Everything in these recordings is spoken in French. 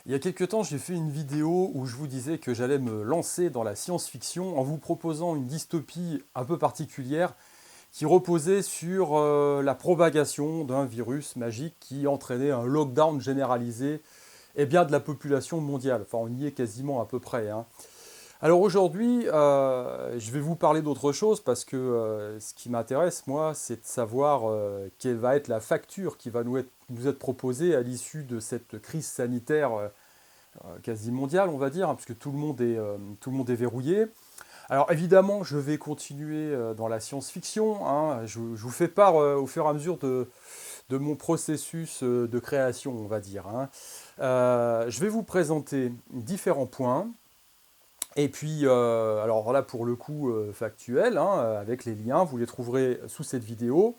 Il y a quelque temps, j'ai fait une vidéo où je vous disais que j'allais me lancer dans la science-fiction en vous proposant une dystopie un peu particulière qui reposait sur la propagation d'un virus magique qui entraînait un lockdown généralisé de la population mondiale. Enfin, on y est quasiment à peu près, hein. Alors aujourd'hui, je vais vous parler d'autre chose parce que ce qui m'intéresse, moi, c'est de savoir quelle va être la facture qui va nous être proposée à l'issue de cette crise sanitaire quasi mondiale, on va dire, hein, puisque tout le monde est verrouillé. Alors évidemment, je vais continuer dans la science-fiction, hein. Je vous fais part au fur et à mesure de mon processus de création, on va dire, hein. Je vais vous présenter différents points. Et puis, alors là, pour le coup, factuel, hein, avec les liens, vous les trouverez sous cette vidéo.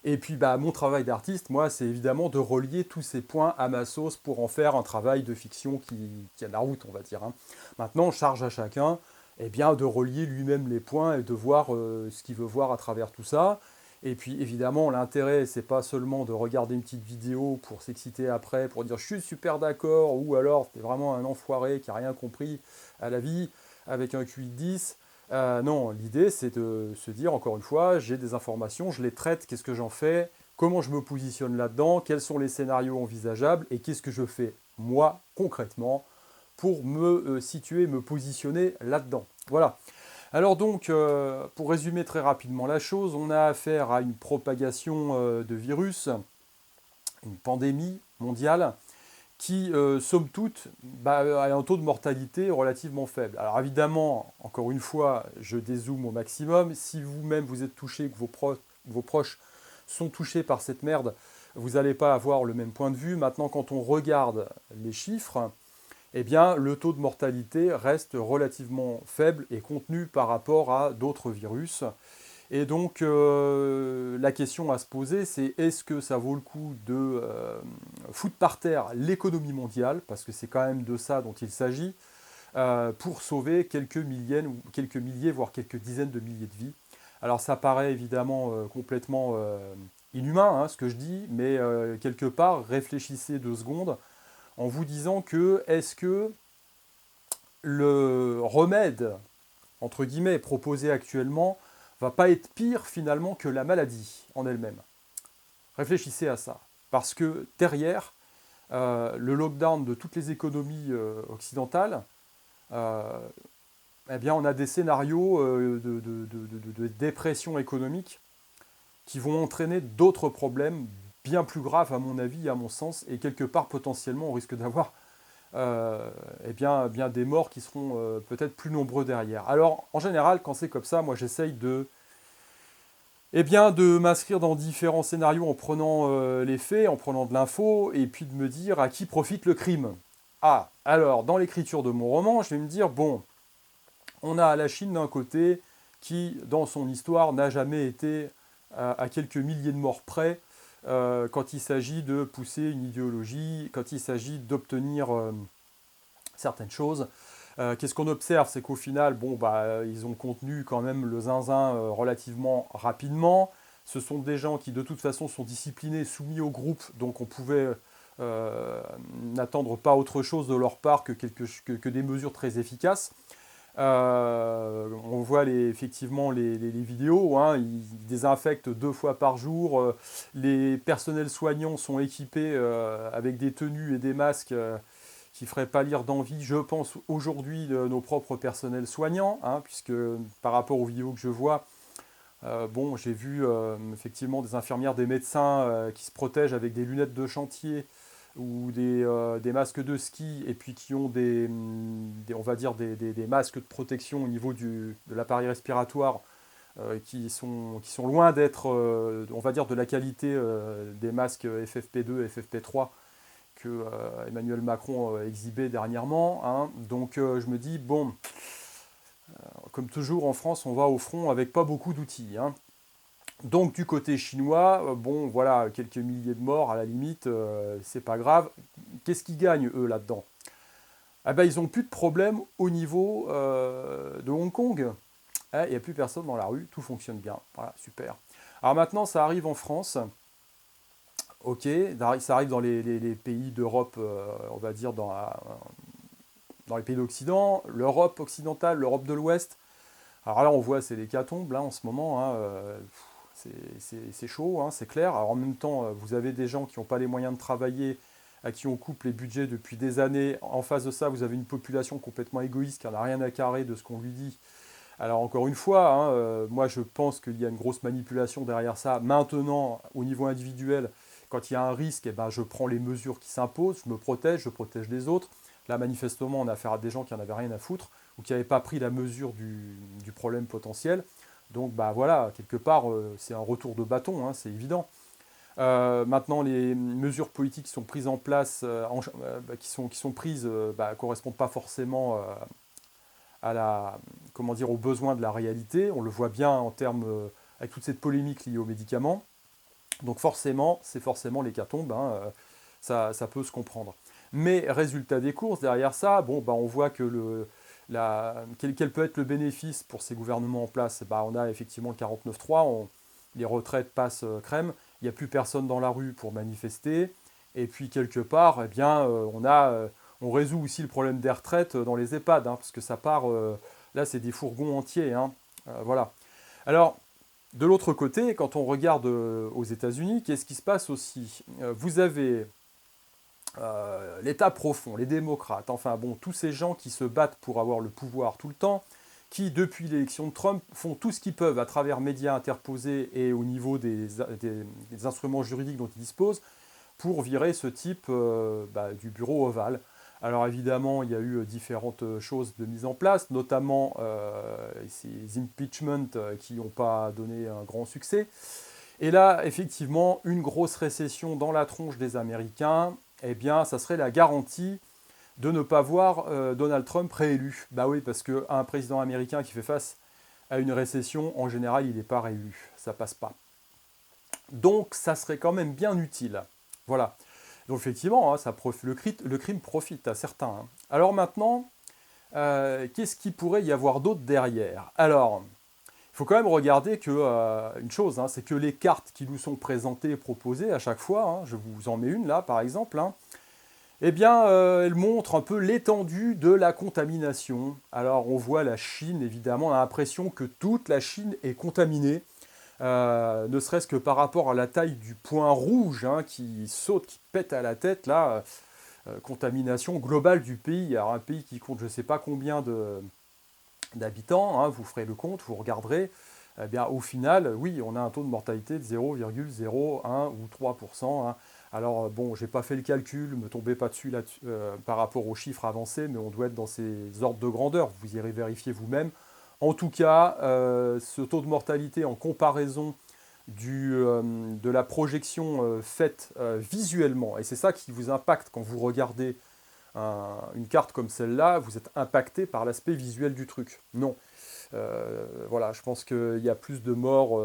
Et puis, bah, mon travail d'artiste, moi, c'est évidemment de relier tous ces points à ma sauce pour en faire un travail de fiction qui tient la route, on va dire, hein. Maintenant, charge à chacun de relier lui-même les points et de voir ce qu'il veut voir à travers tout ça. Et puis, évidemment, l'intérêt, c'est pas seulement de regarder une petite vidéo pour s'exciter après, pour dire je suis super d'accord, ou alors t'es vraiment un enfoiré qui a rien compris à la vie avec un QI de 10. Non, l'idée c'est de se dire encore une fois, j'ai des informations, je les traite, qu'est-ce que j'en fais, comment je me positionne là-dedans, quels sont les scénarios envisageables et qu'est-ce que je fais moi concrètement pour me situer, me positionner là-dedans. Voilà. Alors donc, pour résumer très rapidement la chose, on a affaire à une propagation de virus, une pandémie mondiale qui, somme toute, a un taux de mortalité relativement faible. Alors évidemment, encore une fois, je dézoome au maximum. Si vous-même vous êtes touché, que vos proches sont touchés par cette merde, vous n'allez pas avoir le même point de vue. Maintenant, quand on regarde les chiffres, eh bien, le taux de mortalité reste relativement faible et contenu par rapport à d'autres virus. Et donc, la question à se poser, c'est est-ce que ça vaut le coup de foutre par terre l'économie mondiale, parce que c'est quand même de ça dont il s'agit, pour sauver quelques milliers, voire quelques dizaines de milliers de vies. Alors, ça paraît évidemment complètement inhumain, hein, ce que je dis, mais quelque part, réfléchissez 2 secondes en vous disant que est-ce que le remède, entre guillemets, proposé actuellement, va pas être pire finalement que la maladie en elle-même. Réfléchissez à ça. Parce que derrière, le lockdown de toutes les économies occidentales, euh, on a des scénarios de dépression économique qui vont entraîner d'autres problèmes bien plus graves à mon avis, à mon sens, et quelque part potentiellement on risque d'avoir bien des morts qui seront peut-être plus nombreux derrière. Alors en général, quand c'est comme ça, moi j'essaye de m'inscrire dans différents scénarios en prenant les faits, en prenant de l'info, et puis de me dire à qui profite le crime. Ah, alors dans l'écriture de mon roman, je vais me dire, bon, on a la Chine d'un côté qui, dans son histoire, n'a jamais été à quelques milliers de morts près quand il s'agit de pousser une idéologie, quand il s'agit d'obtenir certaines choses. Qu'est-ce qu'on observe? C'est qu'au final, bon, bah, ils ont contenu quand même le zinzin relativement rapidement. Ce sont des gens qui, de toute façon, sont disciplinés, soumis au groupe, donc on pouvait n'attendre pas autre chose de leur part que des mesures très efficaces. On voit effectivement les vidéos, hein, ils désinfectent 2 fois par jour. Les personnels soignants sont équipés avec des tenues et des masques qui ne feraient pas lire d'envie, je pense, aujourd'hui de nos propres personnels soignants, hein, puisque par rapport aux vidéos que je vois, bon, j'ai vu effectivement des infirmières, des médecins qui se protègent avec des lunettes de chantier ou des masques de ski et puis qui ont on va dire des masques de protection au niveau de l'appareil respiratoire qui sont loin d'être, on va dire, de la qualité des masques FFP2 et FFP3 que Emmanuel Macron exhibait dernièrement, hein. Donc je me dis, bon, comme toujours en France, on va au front avec pas beaucoup d'outils, hein. Donc du côté chinois, bon voilà, quelques milliers de morts à la limite, c'est pas grave. Qu'est-ce qu'ils gagnent eux là-dedans? Ah ben, ils n'ont plus de problème au niveau de Hong Kong. Il n'y a plus personne dans la rue, tout fonctionne bien. Voilà, super. Alors maintenant, ça arrive en France. ok, ça arrive dans les pays d'Europe, on va dire dans les pays d'Occident, l'Europe occidentale, l'Europe de l'Ouest. Alors là, on voit, c'est l'hécatombe, là, en ce moment, hein, c'est chaud, hein, c'est clair. Alors en même temps, vous avez des gens qui n'ont pas les moyens de travailler, à qui on coupe les budgets depuis des années. En face de ça, vous avez une population complètement égoïste qui n'en a rien à carrer de ce qu'on lui dit. Alors encore une fois, hein, moi je pense qu'il y a une grosse manipulation derrière ça. Maintenant, au niveau individuel, quand il y a un risque, eh ben, je prends les mesures qui s'imposent, je protège les autres. Là, manifestement, on a affaire à des gens qui n'en avaient rien à foutre ou qui n'avaient pas pris la mesure du problème potentiel. Donc bah voilà, quelque part, c'est un retour de bâton, hein, c'est évident. Maintenant, les mesures politiques qui sont prises en place, qui sont prises, ne correspondent pas forcément à comment dire, aux besoins de la réalité. On le voit bien en termes, avec toute cette polémique liée aux médicaments. Donc forcément, c'est forcément l'hécatombe, hein, ça peut se comprendre. Mais résultat des courses, derrière ça, bon, on voit que quel peut être le bénéfice pour ces gouvernements en place. On a effectivement le 49.3, les retraites passent crème, il n'y a plus personne dans la rue pour manifester, et puis quelque part, eh bien, on résout aussi le problème des retraites dans les EHPAD, hein, parce que ça part, là c'est des fourgons entiers, hein, voilà. Alors, de l'autre côté, quand on regarde aux États-Unis, qu'est-ce qui se passe aussi? Vous avez l'État profond, les démocrates, enfin bon, tous ces gens qui se battent pour avoir le pouvoir tout le temps, qui, depuis l'élection de Trump, font tout ce qu'ils peuvent à travers médias interposés et au niveau des instruments juridiques dont ils disposent pour virer ce type du bureau ovale. Alors évidemment, il y a eu différentes choses de mise en place, notamment ces impeachments qui n'ont pas donné un grand succès. Et là, effectivement, une grosse récession dans la tronche des Américains, eh bien, ça serait la garantie de ne pas voir Donald Trump réélu. Bah oui, parce qu'un président américain qui fait face à une récession, en général, il n'est pas réélu. Ça passe pas. Donc, ça serait quand même bien utile. Voilà. Donc, effectivement, hein, le crime profite à certains. Hein. Alors maintenant, qu'est-ce qu'il pourrait y avoir d'autre derrière? Alors, il faut quand même regarder une chose, hein, c'est que les cartes qui nous sont présentées et proposées à chaque fois, hein, je vous en mets une là par exemple, hein, eh bien, elles montrent un peu l'étendue de la contamination. Alors, on voit la Chine, évidemment, on a l'impression que toute la Chine est contaminée, ne serait-ce que par rapport à la taille du point rouge hein, qui saute, qui pète à la tête, là, contamination globale du pays. Alors, un pays qui compte je ne sais pas combien d'habitants, hein, vous ferez le compte, vous regarderez, eh bien, au final, oui, on a un taux de mortalité de 0,01 ou 3%. Hein. Alors, bon, j'ai pas fait le calcul, ne me tombez pas dessus là, par rapport aux chiffres avancés, mais on doit être dans ces ordres de grandeur, vous irez vérifier vous-même. En tout cas, ce taux de mortalité en comparaison de la projection faite visuellement, et c'est ça qui vous impacte quand vous regardez une carte comme celle-là, vous êtes impacté par l'aspect visuel du truc. Non. Voilà, je pense qu'il y a plus de morts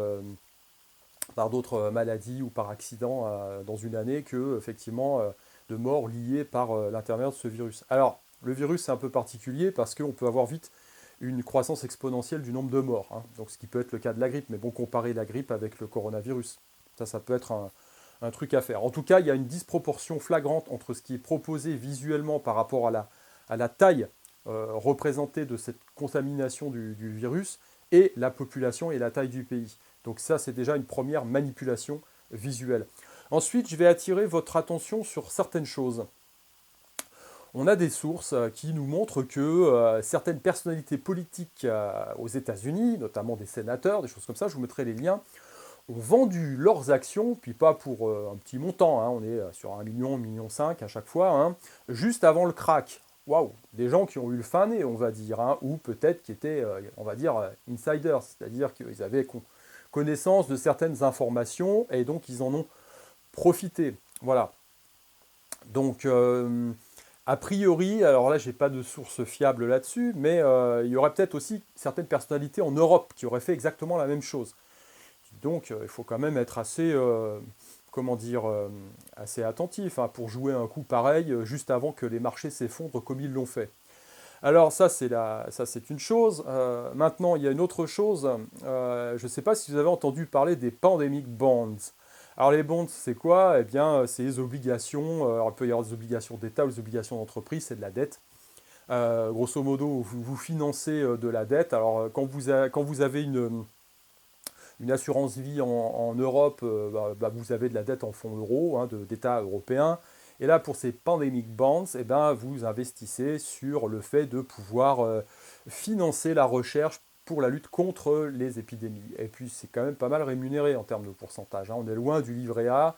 par d'autres maladies ou par accident dans une année que effectivement de morts liées par l'intermédiaire de ce virus. Alors, le virus c'est un peu particulier parce qu'on peut avoir vite une croissance exponentielle du nombre de morts. Hein. Donc, ce qui peut être le cas de la grippe, mais bon, comparer la grippe avec le coronavirus, ça peut être un truc à faire. En tout cas, il y a une disproportion flagrante entre ce qui est proposé visuellement par rapport à la taille représentée de cette contamination du virus et la population et la taille du pays. Donc ça, c'est déjà une première manipulation visuelle. Ensuite, je vais attirer votre attention sur certaines choses. On a des sources qui nous montrent que certaines personnalités politiques aux États-Unis, notamment des sénateurs, des choses comme ça, je vous mettrai les liens, ont vendu leurs actions, puis pas pour un petit montant, hein, on est sur 1 million, 1,5 million à chaque fois, hein, juste avant le crack. Waouh, des gens qui ont eu le fin nez, on va dire, hein, ou peut-être qui étaient, on va dire, insiders, c'est-à-dire qu'ils avaient connaissance de certaines informations et donc ils en ont profité. Voilà. Donc, a priori, alors là, j'ai pas de source fiable là-dessus, mais il y aurait peut-être aussi certaines personnalités en Europe qui auraient fait exactement la même chose. Donc, il faut quand même être assez, assez attentif hein, pour jouer un coup pareil juste avant que les marchés s'effondrent comme ils l'ont fait. Alors ça, c'est une chose. Maintenant, il y a une autre chose. Je ne sais pas si vous avez entendu parler des pandemic bonds. Alors les bonds, c'est quoi? Eh bien, c'est les obligations. Alors, il peut y avoir des obligations d'État ou des obligations d'entreprise, c'est de la dette. Grosso modo, vous financez de la dette. Alors, quand vous avez une assurance vie en Europe, vous avez de la dette en fonds euros, hein, d'État européen. Et là, pour ces pandemic bonds, eh ben, vous investissez sur le fait de pouvoir financer la recherche pour la lutte contre les épidémies. Et puis, c'est quand même pas mal rémunéré en termes de pourcentage, hein. On est loin du livret A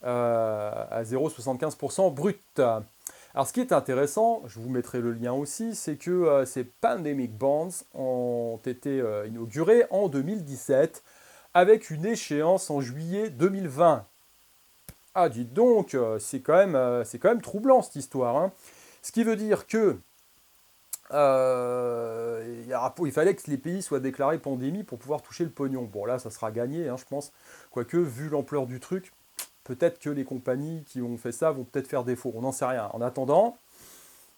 à 0,75% brut. Alors, ce qui est intéressant, je vous mettrai le lien aussi, c'est que ces pandemic bonds ont été inaugurés en 2017 avec une échéance en juillet 2020. Ah, dites donc, c'est quand même troublant cette histoire, hein. Ce qui veut dire que il fallait que les pays soient déclarés pandémie pour pouvoir toucher le pognon. Bon, là, ça sera gagné, hein, je pense. Quoique, vu l'ampleur du truc, peut-être que les compagnies qui ont fait ça vont peut-être faire défaut. On n'en sait rien. En attendant,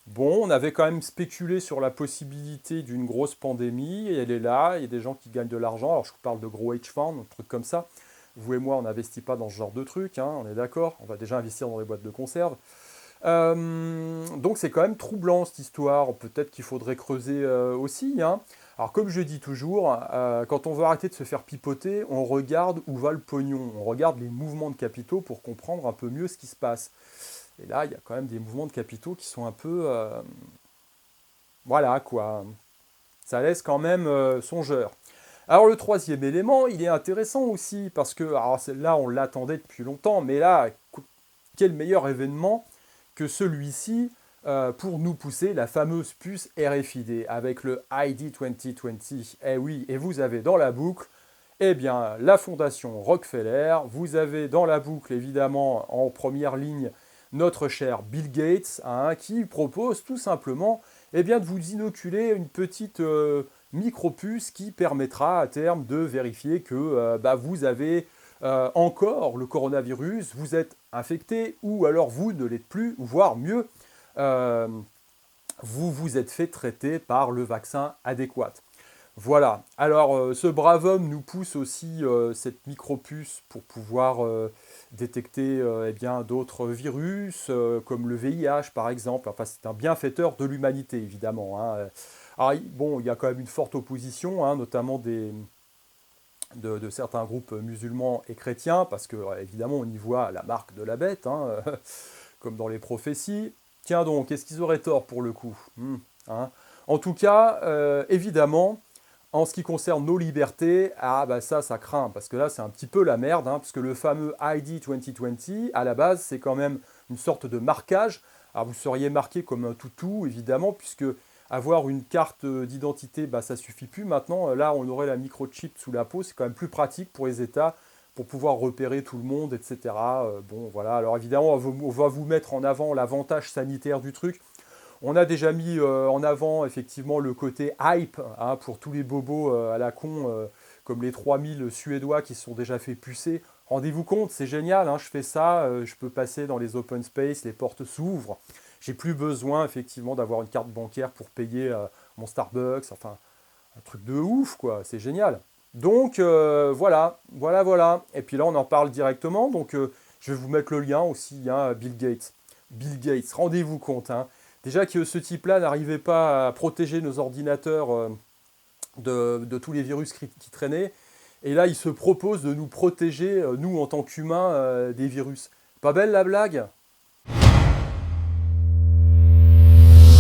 bon, on avait quand même spéculé sur la possibilité d'une grosse pandémie, et elle est là, il y a des gens qui gagnent de l'argent, alors je vous parle de gros hedge funds, un truc comme ça. Vous et moi, on n'investit pas dans ce genre de truc, hein, on est d'accord, on va déjà investir dans les boîtes de conserve. Donc c'est quand même troublant cette histoire, peut-être qu'il faudrait creuser aussi, hein. Alors comme je dis toujours, quand on veut arrêter de se faire pipoter, on regarde où va le pognon, on regarde les mouvements de capitaux pour comprendre un peu mieux ce qui se passe. Et là, il y a quand même des mouvements de capitaux qui sont un peu... voilà, quoi. Ça laisse quand même songeur. Alors le troisième élément, il est intéressant aussi, parce que, alors là, on l'attendait depuis longtemps, mais là, quel meilleur événement que celui-ci pour nous pousser la fameuse puce RFID avec le ID 2020. Eh oui, et vous avez dans la boucle, eh bien, la fondation Rockefeller, vous avez dans la boucle, évidemment, en première ligne, notre cher Bill Gates, hein, qui propose tout simplement eh bien, de vous inoculer une petite micropuce qui permettra à terme de vérifier que vous avez encore le coronavirus, vous êtes infecté ou alors vous ne l'êtes plus, voire mieux, euh, vous vous êtes fait traiter par le vaccin adéquat. Voilà. Alors, ce brave homme nous pousse aussi cette micropuce pour pouvoir détecter eh bien, d'autres virus, comme le VIH par exemple. Enfin, c'est un bienfaiteur de l'humanité, évidemment, hein. Alors, bon, il y a quand même une forte opposition, hein, notamment de certains groupes musulmans et chrétiens, parce que, évidemment, on y voit la marque de la bête, hein, comme dans les prophéties. Tiens donc, est-ce qu'ils auraient tort pour le coup? Hein. En tout cas, évidemment, en ce qui concerne nos libertés, ça craint, parce que là, c'est un petit peu la merde, hein, parce que le fameux ID 2020, à la base, c'est quand même une sorte de marquage. Alors, vous seriez marqué comme un toutou, évidemment, puisque avoir une carte d'identité, ça suffit plus. Maintenant, là, on aurait la microchip sous la peau, c'est quand même plus pratique pour les États, pour pouvoir repérer tout le monde, etc. Bon, voilà. Alors, évidemment, on va vous mettre en avant l'avantage sanitaire du truc. On a déjà mis en avant effectivement le côté hype, hein, pour tous les bobos à la con, comme les 3000 Suédois qui se sont déjà fait pucer. Rendez-vous compte, c'est génial, hein, je fais ça, je peux passer dans les open space, les portes s'ouvrent. J'ai plus besoin effectivement d'avoir une carte bancaire pour payer mon Starbucks, enfin un truc de ouf quoi, c'est génial. Donc voilà. Et puis là on en parle directement, donc je vais vous mettre le lien aussi, hein, Bill Gates. Bill Gates, rendez-vous compte, hein. Déjà que ce type-là n'arrivait pas à protéger nos ordinateurs de tous les virus qui traînaient, et là il se propose de nous protéger, nous en tant qu'humains, des virus. Pas belle la blague?